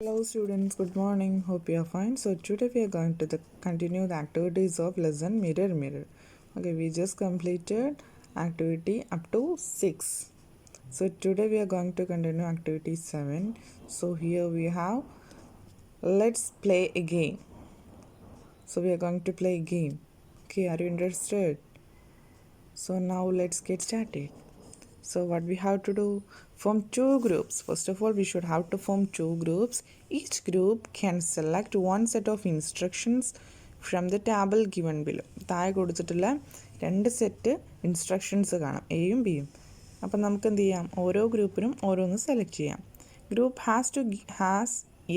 Hello students, good morning. Hope you are fine. So today we are going to continue the activities of lesson mirror mirror. Okay, we just completed activity up to 6. So today we are going to continue activity 7. So here we have let's play a game. So we are going to play a game. Okay, are you interested? So now let's get started. So what we have to do, form two groups. First of all, we should have to form two groups. Each group can select one set of instructions from the table given below. താഴെ കൊടുത്തിട്ടുള്ള രണ്ട് set instructions കാണാം, എയും ബിയും. അപ്പം നമുക്ക് എന്ത് ചെയ്യാം, ഓരോ ഗ്രൂപ്പിനും ഓരോന്ന് സെലക്ട് ചെയ്യാം. Group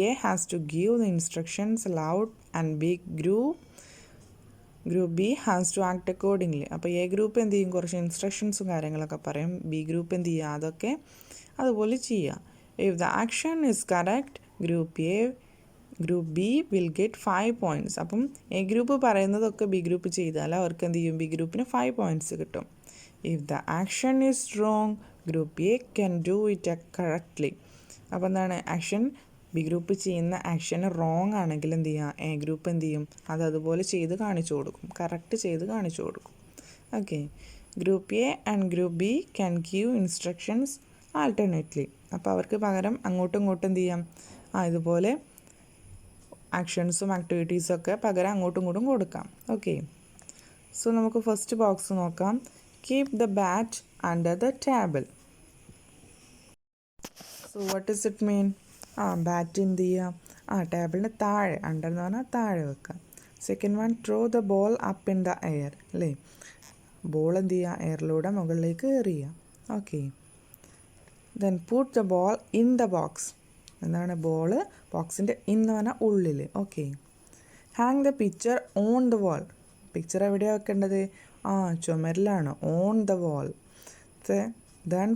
A has to give the instructions loud and big group B has to act accordingly. അപ്പോൾ എ ഗ്രൂപ്പ് എന്ത് ചെയ്യും, കുറച്ച് ഇൻസ്ട്രക്ഷൻസും കാര്യങ്ങളൊക്കെ പറയും. ബി ഗ്രൂപ്പ് എന്ത് ചെയ്യുക, അതൊക്കെ അതുപോലെ ചെയ്യുക. If the action is correct, group B will get 5 points. അപ്പം എ ഗ്രൂപ്പ് പറയുന്നതൊക്കെ ബി ഗ്രൂപ്പ് ചെയ്താൽ അവർക്ക് എന്ത് ചെയ്യും, ബി ഗ്രൂപ്പിന് 5 പോയിൻറ്റ്സ് കിട്ടും. If the action is wrong, group A can do it correctly. അപ്പോൾ എന്താണ്, ആക്ഷൻ ബി ഗ്രൂപ്പ് ചെയ്യുന്ന ആക്ഷന് റോങ് ആണെങ്കിൽ എന്ത് ചെയ്യുക, എ ഗ്രൂപ്പ് എന്ത് ചെയ്യും, അതുപോലെ ചെയ്ത് കാണിച്ചു കൊടുക്കും, കറക്റ്റ് ചെയ്ത് കാണിച്ചു കൊടുക്കും. Okay, group A and group B can give instructions alternately. അപ്പോൾ അവർക്ക് പകരം അങ്ങോട്ടും ഇങ്ങോട്ടും എന്ത് ചെയ്യാം, ഇതുപോലെ ആക്ഷൻസും ആക്ടിവിറ്റീസും ഒക്കെ പകരം അങ്ങോട്ടും ഇങ്ങോട്ടും കൊടുക്കാം. ഓക്കെ, സോ നമുക്ക് ഫസ്റ്റ് ബോക്സ് നോക്കാം. Keep the bat under the table. So what is it mean? Bat എന്ത് ചെയ്യുക, ടേബിളിന് താഴെ, അണ്ടർ എന്ന് പറഞ്ഞാൽ താഴെ വെക്കുക. Second one, throw the ball up in the air, അല്ലേ, ബോൾ എന്ത് ചെയ്യുക, എയറിലൂടെ മുകളിലേക്ക് എറിയുക. Okay, then put the ball in the box. എന്താണ്, ബോള് ബോക്സിൻ്റെ ഇന്ന് പറഞ്ഞാൽ ഉള്ളിൽ. Okay, hang the picture on the wall. Picture എവിടെയാണ് വെക്കേണ്ടത്, ചുമരിലാണ്, on the wall. Then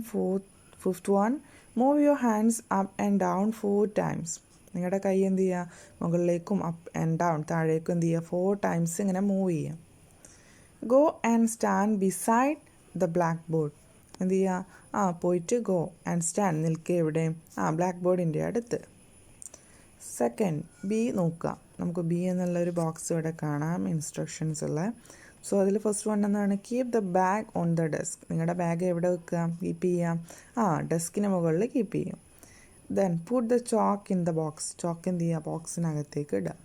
fifth one, move your hands up and down 4 times. നിങ്ങളുടെ കൈ എന്ത് ചെയ്യുക, മുകളിലേക്കും അപ്പ് ആൻഡ് ഡൗൺ, താഴേക്കും എന്ത് ചെയ്യുക, 4 ടൈംസ് ഇങ്ങനെ മൂവ് ചെയ്യുക. Go and stand beside the black board. എന്ത് ചെയ്യുക, പോയിട്ട് ഗോ ആൻഡ് സ്റ്റാൻഡ്, നിൽക്കുക എവിടെ, ബ്ലാക്ക് ബോർഡിൻ്റെ അടുത്ത്. സെക്കൻഡ്, ബി നോക്കുക. നമുക്ക് ബി എന്നുള്ളൊരു ബോക്സ് ഇവിടെ കാണാം, ഇൻസ്ട്രക്ഷൻസ് ഉള്ള. സോ അതിൽ ഫസ്റ്റ് വൺ എന്താണ്, keep the bag on the desk. നിങ്ങളുടെ ബാഗ് എവിടെ വെക്കുക, കീപ്പ് ചെയ്യാം, ഡെസ്കിന് മുകളിൽ കീപ്പ് ചെയ്യും. Then put the chalk in the box. Chalk എന്ത് ചെയ്യുക, ബോക്സിനകത്തേക്ക് ഇടുക.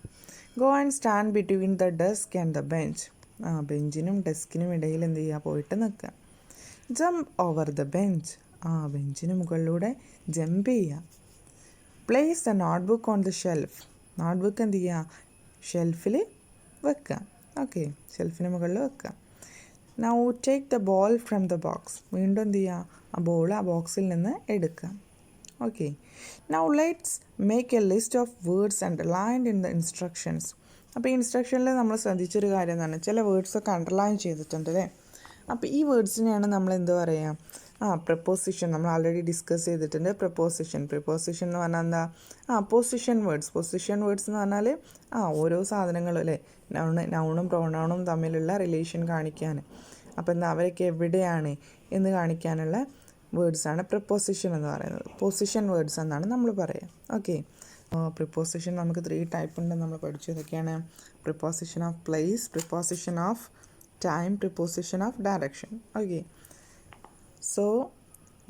Go and stand between the desk and the bench. ബെഞ്ചിനും ഡെസ്കിനും ഇടയിൽ എന്ത് ചെയ്യുക, പോയിട്ട് നിൽക്കുക. Jump over the bench. ബെഞ്ചിന് മുകളിലൂടെ ജമ്പ് ചെയ്യുക. Place the notebook on the shelf. Notebook എന്ത് ചെയ്യുക, ഷെൽഫിൽ വെക്കുക. ഓക്കെ, ഷെൽഫിന് മുകളിൽ വെക്കുക. Now take the ball from the box. വീണ്ടും എന്ത് ചെയ്യുക, ബോൾ ബോക്സിൽ നിന്ന് എടുക്കുക. Okay, now let's make A list of words underlined in the instructions. അപ്പോൾ ഈ ഇൻസ്ട്രക്ഷനിൽ നമ്മൾ ശ്രദ്ധിച്ചൊരു കാര്യം എന്താണ്, ചില വേർഡ്സൊക്കെ അണ്ടർലൈൻ ചെയ്തിട്ടുണ്ട് അല്ലേ. അപ്പോൾ ഈ വേർഡ്സിനെയാണ് നമ്മൾ എന്ത് പറയുക, പ്രപ്പോസിഷൻ. നമ്മൾ ആൾറെഡി ഡിസ്കസ് ചെയ്തിട്ടുണ്ട് പ്രപ്പോസിഷൻ എന്ന് പറഞ്ഞാൽ എന്താ, പൊസിഷൻ വേർഡ്സ് എന്ന് പറഞ്ഞാൽ ഓരോ സാധനങ്ങളും അല്ലേ, നൗണും പ്രൊനൗണും തമ്മിലുള്ള റിലേഷൻ കാണിക്കാൻ, അപ്പോൾ എന്താ, അവരൊക്കെ എവിടെയാണ് എന്ന് കാണിക്കാനുള്ള വേർഡ്സാണ് പ്രപ്പോസിഷൻ എന്ന് പറയുന്നത്. പൊസിഷൻ വേർഡ്സ് എന്നാണ് നമ്മൾ പറയുക. ഓക്കെ, പ്രിപ്പോസിഷൻ നമുക്ക് 3 ടൈപ്പ് ഉണ്ട്, നമ്മൾ പഠിച്ചു. ഇതൊക്കെയാണ് preposition of place, preposition of time, preposition of direction. Okay, so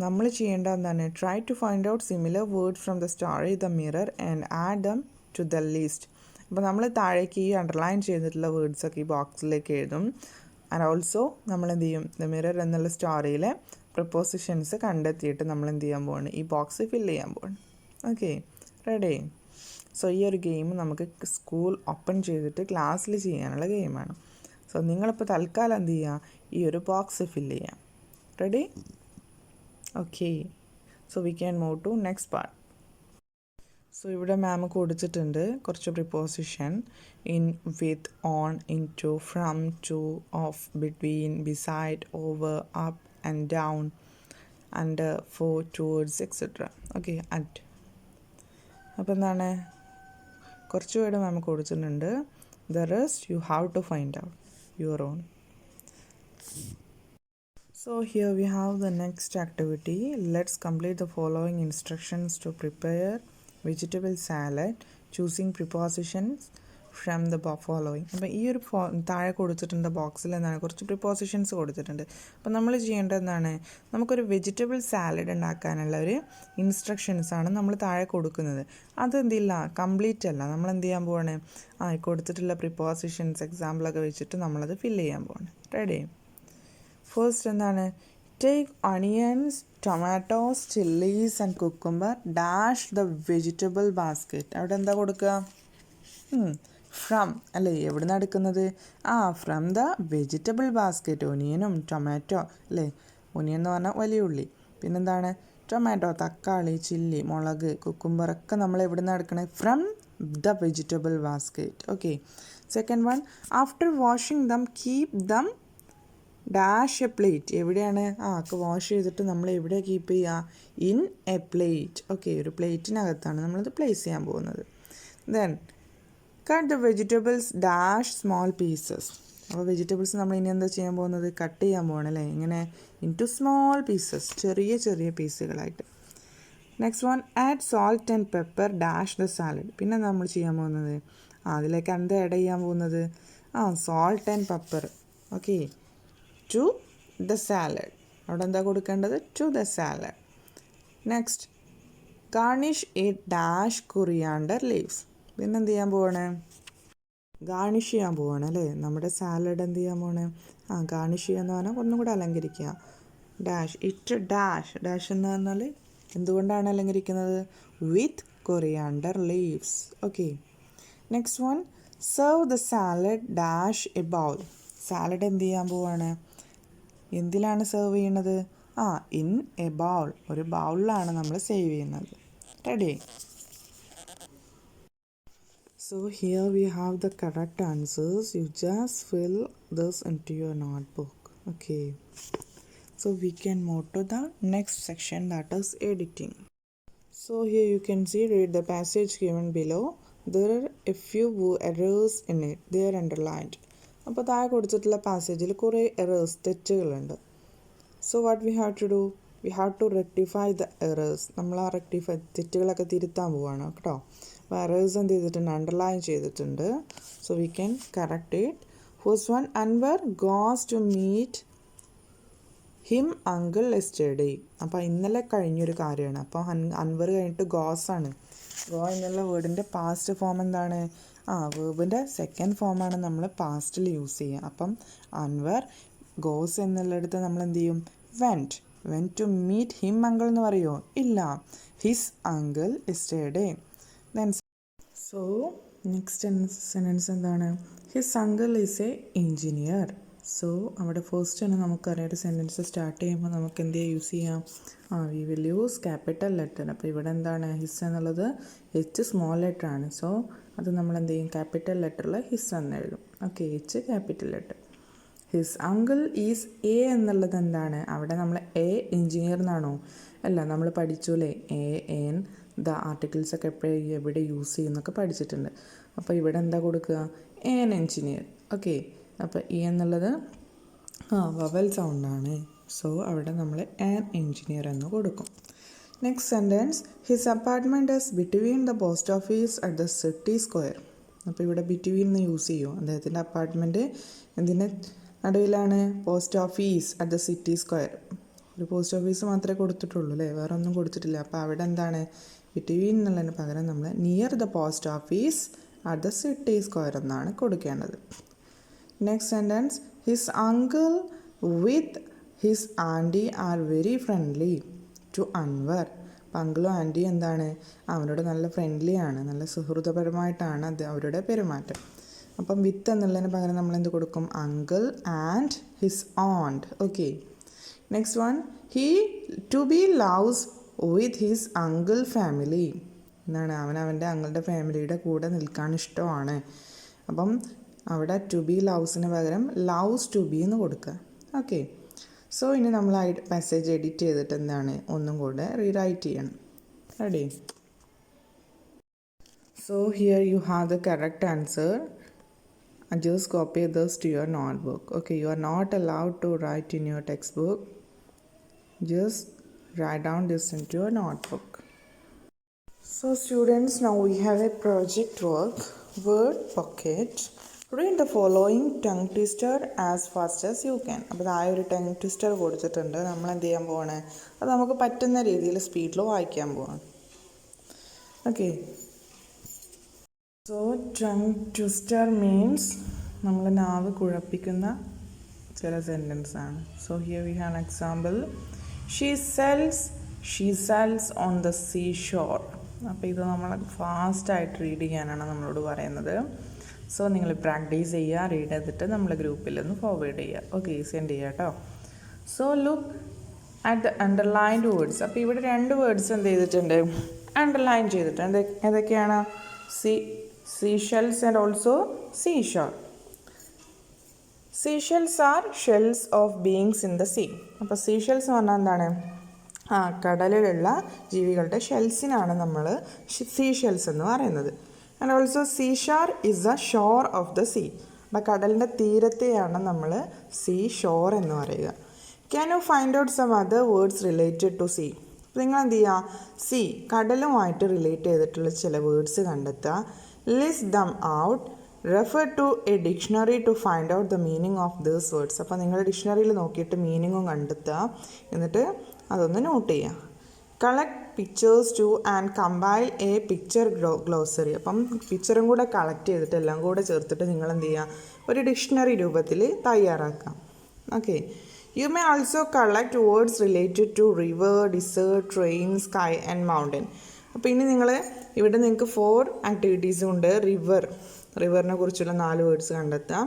നമ്മൾ ചെയ്യേണ്ട എന്താണ്, try to find out similar words from the story the mirror and add them to the list. അപ്പോൾ നമ്മൾ താഴേക്ക് ഈ അണ്ടർലൈൻ ചെയ്തിട്ടുള്ള വേർഡ്സൊക്കെ ഈ ബോക്സിലേക്ക് എഴുതും. ആൻഡ് ഓൾസോ നമ്മൾ എന്ത് ചെയ്യും, ദ മിറർ എന്നുള്ള സ്റ്റോറിയിലെ പ്രപ്പോസിഷൻസ് കണ്ടെത്തിയിട്ട് നമ്മൾ എന്ത് ചെയ്യാൻ പോവാണ്, ഈ ബോക്സ് ഫില്ല് ചെയ്യാൻ പോവാണ്. Okay, ready? സോ ഈ ഒരു ഗെയിം നമുക്ക് സ്കൂൾ ഓപ്പൺ ചെയ്തിട്ട് ക്ലാസ്സിൽ ചെയ്യാനുള്ള ഗെയിമാണ്. സോ നിങ്ങളിപ്പോൾ തൽക്കാലം എന്ത് ചെയ്യുക, ഈ ഒരു ബോക്സ് ഫില്ല് ചെയ്യാം. Ready? Okay, so we can move to next part. So ഇവിടെ മാം കൊടുത്തിട്ടുണ്ട് കുറച്ച് preposition. In, with, on, in to, from, to, of, between, beside, over, up and down, under, for, towards etcetera. Okay, at. അപ്പോൾ എന്താണ്, കുറച്ച് word ma'am കൊടുത്തിട്ടുണ്ട്. The rest you have to find out your own. So here we have the next activity. Let's complete the following instructions to prepare vegetable salad choosing prepositions from the following. അപ്പോൾ ഈ ഒരു താഴെ കൊടുത്തിട്ടുണ്ട് ബോക്സിൽ എന്താണ് കുറച്ച് prepositions കൊടുത്തിട്ടുണ്ട്. അപ്പോൾ നമ്മൾ ചെയ്യേണ്ടത് എന്താണ്, നമുക്കൊരു വെജിറ്റബിൾ സാലഡ് ഉണ്ടാക്കാനുള്ള ഒരു ഇൻസ്ട്രക്ഷൻസാണ് നമ്മൾ താഴെ കൊടുക്കുന്നത്. അതെന്തില്ല കംപ്ലീറ്റ് അല്ല, നമ്മൾ എന്ത് ചെയ്യാൻ പോവാണ്, കൊടുത്തിട്ടുള്ള പ്രിപ്പോസിഷൻസ് എക്സാമ്പിളൊക്കെ വെച്ചിട്ട് നമ്മളത് ഫില്ല് ചെയ്യാൻ പോവാണ്. റെഡി? ഫസ്റ്റ് എന്താണ്, take onions tomatoes chillies and cucumber dash the vegetable basket. അവിടെ എന്താ കൊടുക്കുക, ഫ്രം അല്ലേ, എവിടെ നിന്നാണ് എടുക്കുന്നത്, ഫ്രം ദ വെജിറ്റബിൾ ബാസ്ക്കറ്റ്. ഒനിയനും ടൊമാറ്റോ അല്ലേ, ഒനിയൻ എന്ന് പറഞ്ഞാൽ വലിയ ഉള്ളി, പിന്നെന്താണ് ടൊമാറ്റോ തക്കാളി ചില്ലി മുളക് കുക്കുംബറൊക്കെ നമ്മൾ എവിടെ നിന്നാണ് എടുക്കണത്, from the vegetable basket. Okay. Second one, after washing dum keep them dash A plate. എവിടെയാണ്, വാഷ് ചെയ്തിട്ട് നമ്മൾ എവിടെ കീപ്പ് ചെയ്യുക, ഇൻ എ പ്ലേറ്റ്. ഓക്കെ, ഒരു പ്ലേറ്റിനകത്താണ് നമ്മളത് പ്ലേസ് ചെയ്യാൻ പോകുന്നത്. Then cut the vegetables dash small pieces. അപ്പോൾ വെജിറ്റബിൾസ് നമ്മൾ ഇനി എന്താ ചെയ്യാൻ പോകുന്നത്, കട്ട് ചെയ്യാൻ പോകണം അല്ലേ, ഇങ്ങനെ ഇൻ ടു സ്മോൾ പീസസ്, ചെറിയ ചെറിയ പീസുകളായിട്ട്. Next one, add salt and pepper dash the salad. പിന്നെ നമ്മൾ ചെയ്യാൻ പോകുന്നത് അതിലേക്ക് എന്താ ആഡ് ചെയ്യാൻ പോകുന്നത്, salt and pepper. Okay, to the salad. അവിടെ എന്താ കൊടുക്കേണ്ടത്, to the salad. Next, garnish it dash coriander leaves. പിന്നെ എന്ത് ചെയ്യാൻ പോവാണ്, ഗാർണിഷ് ചെയ്യാൻ പോവാണ് അല്ലേ, നമ്മുടെ സാലഡ് എന്ത് ചെയ്യാൻ പോവാണ്, ഗാർണിഷ് ചെയ്യാന്ന് പറഞ്ഞാൽ ഒന്നും കൂടെ അലങ്കരിക്കുക. ഡാഷ് ഇറ്റ് ഡാഷ്, ഡാഷ് എന്ന് പറഞ്ഞാൽ എന്തുകൊണ്ടാണ് അലങ്കരിക്കുന്നത്, with coriander leaves. Okay. Next one, serve the salad dash a bowl. Salad എന്ത് ചെയ്യാൻ പോവാണ്, എന്തിലാണ് സെർവ് ചെയ്യണത്, ഇൻ എ ബൗൾ, ഒരു ബൗളിലാണ് നമ്മൾ സേവ് ചെയ്യുന്നത്. Ready? So here we have the correct answers. You just fill this into your notebook. Okay. So we can move to the next section, that is editing. So here you can see, read the passage given below. There are a few errors in it. They are underlined. അപ്പോൾ താഴെ കൊടുത്തിട്ടുള്ള പാസേജിൽ കുറേ errors തെറ്റുകളുണ്ട്. So what we have to do, we have to rectify the errors. നമ്മൾ ആ തെറ്റുകളൊക്കെ തിരുത്താൻ പോവുകയാണ് കേട്ടോ. അപ്പോൾ എറേഴ്സ് എന്ത് ചെയ്തിട്ടുണ്ട്, അണ്ടർലൈൻ ചെയ്തിട്ടുണ്ട്. So we can correct it. First one, Anwar goes to meet him uncle yesterday. അപ്പോൾ ഇന്നലെ കഴിഞ്ഞൊരു കാര്യമാണ്. അപ്പോൾ അൻവർ കഴിഞ്ഞിട്ട് ഗോസ് ആണ്. ഗോ എന്നുള്ള വേർഡിൻ്റെ പാസ്റ്റ് ഫോം എന്താണ്, വേർബിൻ്റെ സെക്കൻഡ് ഫോമാണ് നമ്മൾ പാസ്റ്റിൽ യൂസ് ചെയ്യുക. അപ്പം അൻവർ ഗോസ് എന്നുള്ളിടത്ത് നമ്മൾ എന്ത് ചെയ്യും, went to meet him uncle എന്ന് പറയുമോ, ഇല്ല, his uncle yesterday. Then so next sentence എന്താണ്, his uncle is a engineer. So അവിടെ ഫസ്റ്റ് തന്നെ നമുക്കറിയാം, ഒരു സെൻറ്റൻസ് സ്റ്റാർട്ട് ചെയ്യുമ്പോൾ നമുക്ക് എന്ത് യൂസ് ചെയ്യാം, we will use capital letter. അപ്പോൾ ഇവിടെ എന്താണ്, ഹിസ് എന്നുള്ളത് എച്ച് സ്മോൾ ലെറ്റർ ആണ്. സോ അത് നമ്മൾ എന്ത് ചെയ്യും, ക്യാപിറ്റൽ ലെറ്ററിൽ ഹിസ് എന്ന് എഴുതും. Okay, H capital letter. His uncle is A എന്നുള്ളത് എന്താണ്, അവിടെ നമ്മൾ എ എഞ്ചിനീയർ എന്നാണോ, അല്ല, നമ്മൾ പഠിച്ചൂലേ എ എൻ ദ ആർട്ടിക്കിൾസൊക്കെ എവിടെ യൂസ് ചെയ്യുന്നൊക്കെ പഠിച്ചിട്ടുണ്ട്. അപ്പോൾ ഇവിടെ എന്താ കൊടുക്കുക, എൻ എഞ്ചിനീയർ. ഓക്കെ, അപ്പോൾ ഇ എന്നുള്ളത് വവൽ സൗണ്ടാണ്. സോ അവിടെ നമ്മൾ ആൻ എഞ്ചിനീയർ എന്ന് കൊടുക്കും. Next sentence, his apartment is between the post office at the city square. അപ്പോൾ ഇവിടെ ബിറ്റ്വീൻ എന്ന് യൂസ് ചെയ്യും. അദ്ദേഹത്തിൻ്റെ അപ്പാർട്ട്മെൻറ്റ് എന്തിൻ്റെ നടുവിലാണ്, post office at the city square. ഒരു പോസ്റ്റ് ഓഫീസ് മാത്രമേ കൊടുത്തിട്ടുള്ളൂ അല്ലേ, വേറെ ഒന്നും കൊടുത്തിട്ടില്ല. അപ്പോൾ അവിടെ എന്താണ്, ബിറ്റ്വീൻ എന്നുള്ളതിന് പകരം നമ്മൾ near the post office at the city square എന്നാണ് കൊടുക്കേണ്ടത്. Next sentence, his uncle with his aunty are very friendly to Anwar. അപ്പം അങ്കിളും ആൻറ്റിയും എന്താണ്, അവരോട് നല്ല ഫ്രണ്ട്ലി ആണ്, നല്ല സുഹൃതപരമായിട്ടാണ് അത് അവരുടെ പെരുമാറ്റം. അപ്പം വിത്ത് എന്നുള്ളതിന് പകരം നമ്മൾ എന്ത് കൊടുക്കും, uncle and his aunt. Okay. Next one, he to be loves with his uncle family. എന്താണ്, അവൻ്റെ അങ്കിളുടെ ഫാമിലിയുടെ കൂടെ നിൽക്കാൻ ഇഷ്ടമാണ്. അപ്പം അവിടെ ടു ബി ലവ്സിന് പകരം ലവ്സ് ടു ബി എന്ന് കൊടുക്കുക. ഓക്കെ. സോ ഇനി നമ്മൾ ആ മെസ്സേജ് എഡിറ്റ് ചെയ്തിട്ട് എന്താണ്, ഒന്നും കൂടെ റീറൈറ്റ് ചെയ്യണം. Ready? So here you have the correct answer. Just copy this to your notebook. Okay, you are not allowed to write in your textbook. Just write down this into your notebook. So students, now we have a project work, word pocket. Read the following tongue twister as fast as you can. അപ്പോൾ ആ ഒരു tongue twister കൊടുത്തിട്ടുണ്ട്. നമ്മൾ എന്ത് ചെയ്യാൻ പോവാണ്, അത് നമുക്ക് പറ്റുന്ന രീതിയിൽ സ്പീഡിൽ വായിക്കാൻ പോവാണ്. Okay, so tongue twister means നമ്മൾ നാവ് കുഴപ്പിക്കുന്ന ചില സെൻറ്റൻസ് ആണ്. So here we have an example. She sells on the sea shore. അപ്പോൾ ഇത് നമ്മൾ ഫാസ്റ്റായിട്ട് റീഡ് ചെയ്യാനാണ് നമ്മളോട് പറയുന്നത്. സോ നിങ്ങൾ പ്രാക്ടീസ് ചെയ്യുക, റീഡ് ചെയ്തിട്ട് നമ്മൾ ഗ്രൂപ്പിൽ ഒന്ന് ഫോർവേഡ് ചെയ്യുക. ഓക്കെ, സെൻഡ് ചെയ്യുക കേട്ടോ. So look at the underlined words. അപ്പോൾ ഇവിടെ 2 വേർഡ്സ് എന്ത് ചെയ്തിട്ടുണ്ട്, അണ്ടർലൈൻ ചെയ്തിട്ടുണ്ട്. ഏതൊക്കെയാണ്? Seashells and also seashore. Seashells are shells of beings in the sea. അപ്പോൾ സീഷെൽസ് എന്ന് പറഞ്ഞാൽ എന്താണ്? കടലിലുള്ള ജീവികളുടെ ഷെൽസിനാണ് നമ്മൾ സീഷെൽസ് എന്ന് പറയുന്നത്. And also seashore is a shore of the sea. അപ്പം കടലിൻ്റെ തീരത്തെയാണ് നമ്മൾ സീ ഷോർ എന്ന് പറയുക. Can you find out some other words related to sea? നിങ്ങൾ എന്ത് ചെയ്യുക, സീ കടലുമായിട്ട് റിലേറ്റ് ചെയ്തിട്ടുള്ള ചില വേർഡ്സ് കണ്ടെത്തുക. List them out. Refer to a dictionary to find out the meaning of these words. അപ്പോൾ നിങ്ങൾ ഡിക്ഷണറിയിൽ നോക്കിയിട്ട് മീനിങ്ങും കണ്ടെത്തുക, എന്നിട്ട് അതൊന്ന് നോട്ട് ചെയ്യുക. Collect pictures two and compile A picture glossary. അപ്പം പിക്ചറും കൂടെ കളക്ട് ചെയ്തിട്ട് എല്ലാം കൂടെ ചേർത്തിട്ട് നിങ്ങൾ എന്ത് ചെയ്യുക, ഒരു ഡിക്ഷണറി രൂപത്തിൽ തയ്യാറാക്കാം. Okay, you may also collect words related to river, desert, train, sky and mountain. അപ്പോൾ ഇനി നിങ്ങൾ ഇവിടെ നിങ്ങൾക്ക് 4 ആക്ടിവിറ്റീസും ഉണ്ട്. റിവറിനെ കുറിച്ചുള്ള 4 വേർഡ്സ് കണ്ടെത്താം.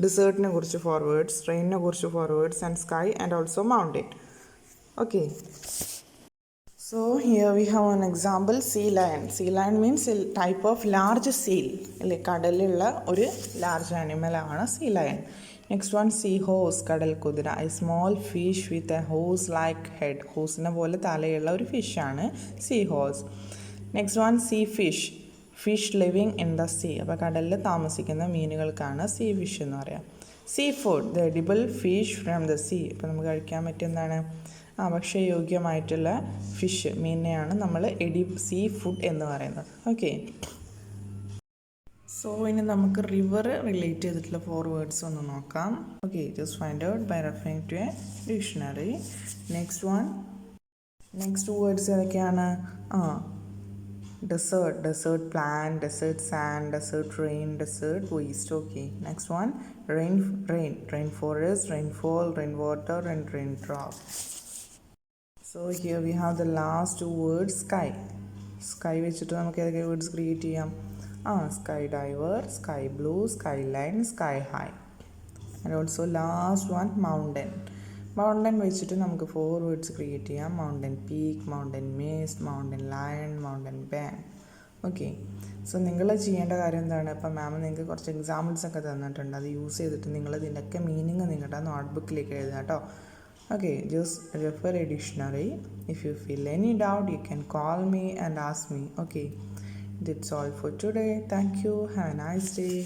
ഡിസേർട്ടിനെ കുറിച്ച് 4 വേർഡ്സ്, ട്രെയിനിനെ കുറിച്ച് 4 words and sky and also mountain. Okay, so here we have an example. Sea lion. Sea lion means a type of large seal. അല്ലേ, കടലിലുള്ള ഒരു ലാർജ് ആനിമലാണ് sea lion. Next one sea horse, കടൽ കുതിര. A small fish with a horse like head. ഹോസിനെ പോലെ തലയുള്ള ഒരു ഫിഷാണ് sea horse. Next one sea fish living in the sea. അപ്പോൾ കടലിൽ താമസിക്കുന്ന മീനുകൾക്കാണ് സീ ഫിഷ് എന്ന് പറയാം. Seafood, the edible fish from the sea. അപ്പോൾ നമുക്ക് കഴിക്കാൻ പറ്റിയ എന്താണ്, ഭക്ഷ്യയോഗ്യമായിട്ടുള്ള ഫിഷ്, മീനിനെയാണ് നമ്മൾ സീ ഫുഡ് എന്ന് പറയുന്നത്. ഓക്കെ, സോ ഇനി നമുക്ക് റിവർ റിലേറ്റ് ചെയ്തിട്ടുള്ള 4 വേർഡ്സ് ഒന്ന് നോക്കാം. Okay, just find out by referring to a dictionary. Next words ഏതൊക്കെയാണ്? desert plant, desert sand, desert rain, desert waste. Okay, next one, rainforest, rainfall, rainwater and raindrop. So here we have the last 2 words, sky വെച്ചിട്ട് നമുക്ക് ഏതൊക്കെ words create ചെയ്യാം? Sky diver, sky blue, sky line, sky high. And also last one mountain വെച്ചിട്ട് നമുക്ക് 4 words create ചെയ്യാം. Mountain peak, mountain mist, mountain lion, mountain ban. Okay, so നിങ്ങൾ ചെയ്യേണ്ട കാര്യം എന്താണ്, ഇപ്പം മാം നിങ്ങൾക്ക് കുറച്ച് എക്സാമ്പിൾസ് ഒക്കെ തന്നിട്ടുണ്ട്. അത് യൂസ് ചെയ്തിട്ട് നിങ്ങൾ ഇതിൻ്റെയൊക്കെ മീനിങ് നിങ്ങളുടെ നോട്ട്ബുക്കിലേക്ക് എഴുതുക കേട്ടോ. Okay, just refer a dictionary. If you feel any doubt, you can call me and ask me. Okay, that's all for today. Thank you. Have a nice day.